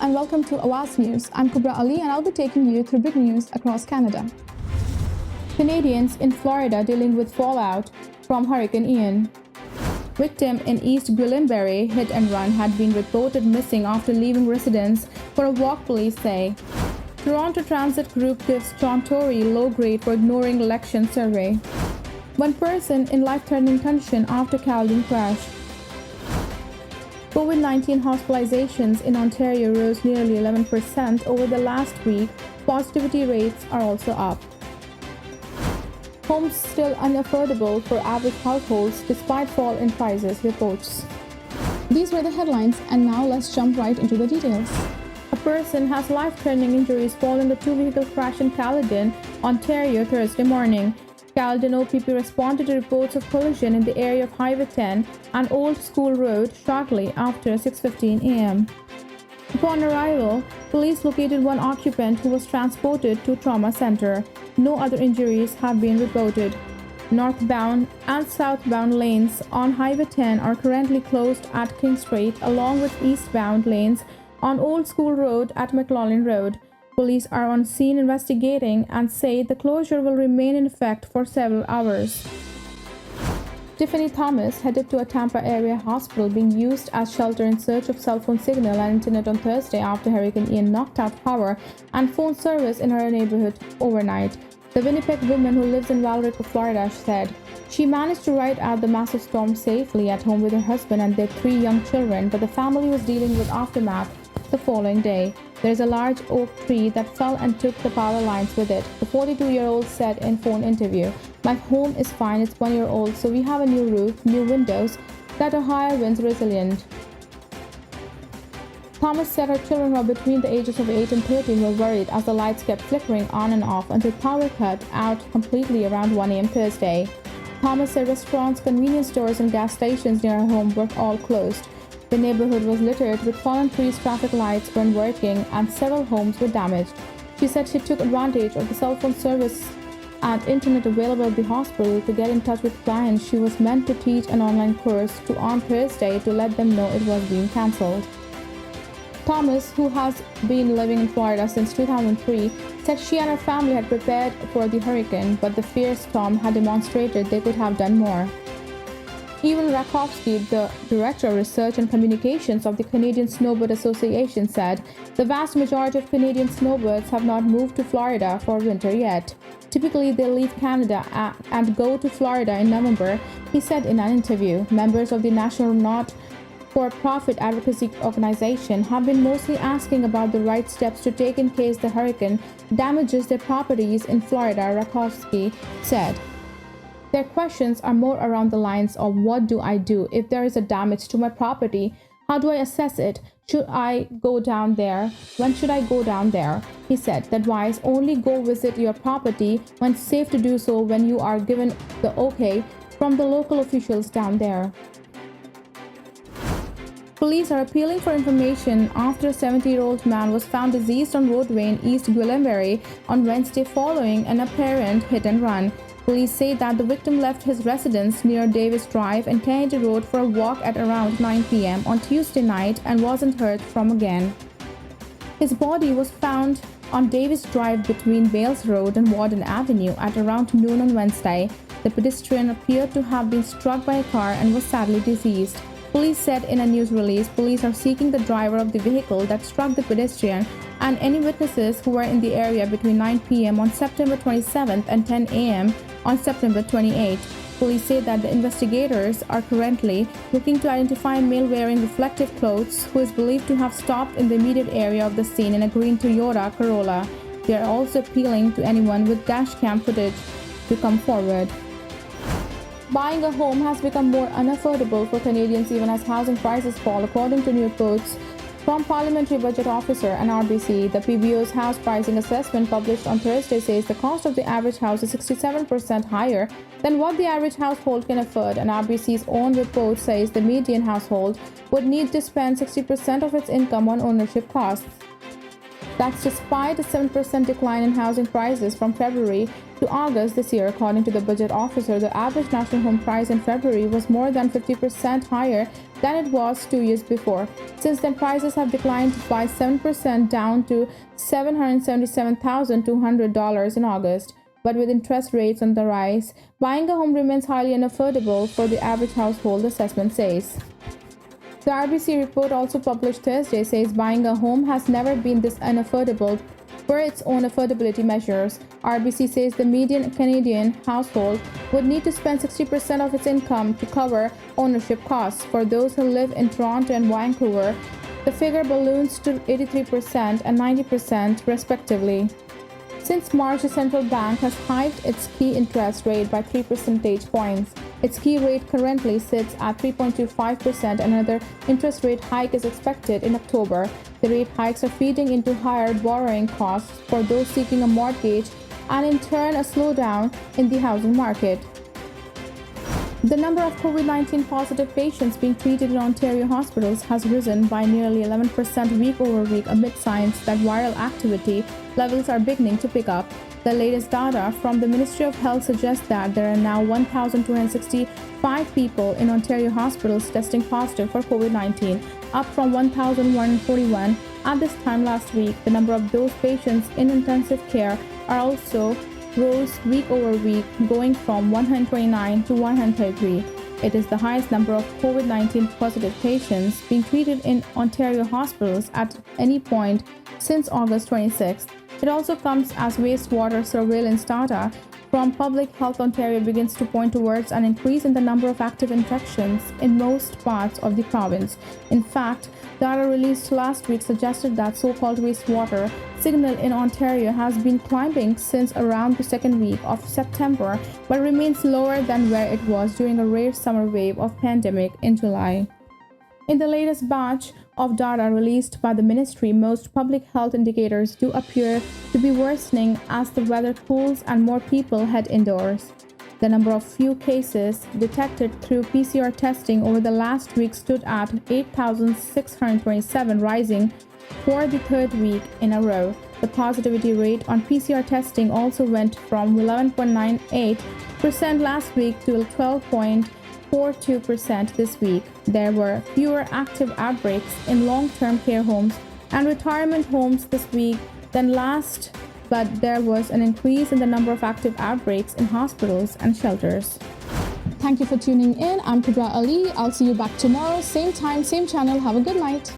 and welcome to Awaz News. I'm Kubra Ali and I'll be taking you through big news across Canada. Canadians in Florida dealing with fallout from Hurricane Ian. Victim in East Gwillimbury hit and run had been reported missing after leaving residence for a walk, police say. Toronto Transit Group gives John Tory low grade for ignoring election survey. One person in life-threatening condition after Caledon crash. COVID-19 hospitalizations in Ontario rose nearly 11% over the last week. Positivity rates are also up. Homes still unaffordable for average households despite fall in prices, reports. These were the headlines, and now let's jump right into the details. A person has life-threatening injuries following a two-vehicle crash in Caledon, Ontario, Thursday morning. Caledon OPP responded to reports of collision in the area of Highway 10 and Old School Road shortly after 6:15 a.m. Upon arrival, police located one occupant who was transported to trauma center. No other injuries have been reported. Northbound and southbound lanes on Highway 10 are currently closed at King Street, along with eastbound lanes on Old School Road at McLaughlin Road. Police are on scene investigating and say the closure will remain in effect for several hours. Tiffany Thomas headed to a Tampa area hospital being used as shelter in search of cell phone signal and internet on Thursday after Hurricane Ian knocked out power and phone service in her neighborhood overnight. The Winnipeg woman who lives in Valrico, Florida, said she managed to ride out the massive storm safely at home with her husband and their 3 young children, but the family was dealing with aftermath the following day. There is a large oak tree that fell and took the power lines with it, the 42-year-old said in phone interview. My home is fine, it's 1 year old, so we have a new roof, new windows that are higher winds resilient. Thomas said her children who are between the ages of 8 and 13 were worried as the lights kept flickering on and off until power cut out completely around 1 a.m. Thursday. Thomas said restaurants, convenience stores and gas stations near her home were all closed. The neighborhood was littered with fallen trees, traffic lights weren't working, and several homes were damaged. She said she took advantage of the cell phone service and internet available at the hospital to get in touch with clients she was meant to teach an online course to on Thursday to let them know it was being cancelled. Thomas, who has been living in Florida since 2003, said she and her family had prepared for the hurricane, but the fierce storm had demonstrated they could have done more. Evan Rakowski, the Director of Research and Communications of the Canadian Snowbird Association, said the vast majority of Canadian snowbirds have not moved to Florida for winter yet. Typically, they leave Canada and go to Florida in November, he said in an interview. Members of the National Not-for-Profit Advocacy Organization have been mostly asking about the right steps to take in case the hurricane damages their properties in Florida, Rakowski said. Their questions are more around the lines of what do I do if there is a damage to my property? How do I assess it? Should I go down there? When should I go down there? He said the advice only go visit your property when it's safe to do so when you are given the okay from the local officials down there. Police are appealing for information after a 70-year-old man was found deceased on roadway in East Gwillimbury on Wednesday following an apparent hit and run. Police say that the victim left his residence near Davis Drive and Kennedy Road for a walk at around 9 p.m. on Tuesday night and wasn't heard from again. His body was found on Davis Drive between Bales Road and Warden Avenue at around noon on Wednesday. The pedestrian appeared to have been struck by a car and was sadly deceased. Police said in a news release, police are seeking the driver of the vehicle that struck the pedestrian and any witnesses who were in the area between 9 p.m. on September 27th and 10 a.m. on September 28th. Police say that the investigators are currently looking to identify a male wearing reflective clothes who is believed to have stopped in the immediate area of the scene in a green Toyota Corolla. They are also appealing to anyone with dashcam footage to come forward. Buying a home has become more unaffordable for Canadians even as housing prices fall, according to new reports from Parliamentary Budget Officer and RBC. The PBO's house pricing assessment published on Thursday says the cost of the average house is 67% higher than what the average household can afford, and RBC's own report says the median household would need to spend 60% of its income on ownership costs. That's despite a 7% decline in housing prices from February to August this year, according to the budget officer. The average national home price in February was more than 50% higher than it was 2 years before. Since then, prices have declined by 7%, down to $777,200 in August. But with interest rates on the rise, buying a home remains highly unaffordable for the average household, the assessment says. The RBC report, also published Thursday, says buying a home has never been this unaffordable per its own affordability measures. RBC says the median Canadian household would need to spend 60% of its income to cover ownership costs. For those who live in Toronto and Vancouver, the figure balloons to 83% and 90% respectively. Since March, the central bank has hiked its key interest rate by 3 percentage points. Its key rate currently sits at 3.25%. Another interest rate hike is expected in October. The rate hikes are feeding into higher borrowing costs for those seeking a mortgage and in turn a slowdown in the housing market. The number of COVID-19 positive patients being treated in Ontario hospitals has risen by nearly 11% week over week amid signs that viral activity levels are beginning to pick up. The latest data from the Ministry of Health suggests that there are now 1,265 people in Ontario hospitals testing positive for COVID-19, up from 1,141 at this time last week. The number of those patients in intensive care are also rose week over week, going from 129 to 133. It is the highest number of COVID-19 positive patients being treated in Ontario hospitals at any point since August 26th. It also comes as wastewater surveillance data from Public Health Ontario begins to point towards an increase in the number of active infections in most parts of the province. In fact, data released last week suggested that so-called wastewater signal in Ontario has been climbing since around the second week of September, but remains lower than where it was during a rare summer wave of pandemic in July. In the latest batch of data released by the ministry, most public health indicators do appear to be worsening as the weather cools and more people head indoors. The number of few cases detected through PCR testing over the last week stood at 8,627, rising for the third week in a row. The positivity rate on PCR testing also went from 11.98% last week to 12.42% this week. There were fewer active outbreaks in long-term care homes and retirement homes this week than last, but there was an increase in the number of active outbreaks in hospitals and shelters. Thank you for tuning in. I'm Kubra Ali. I'll see you back tomorrow, same time, same channel. Have a good night.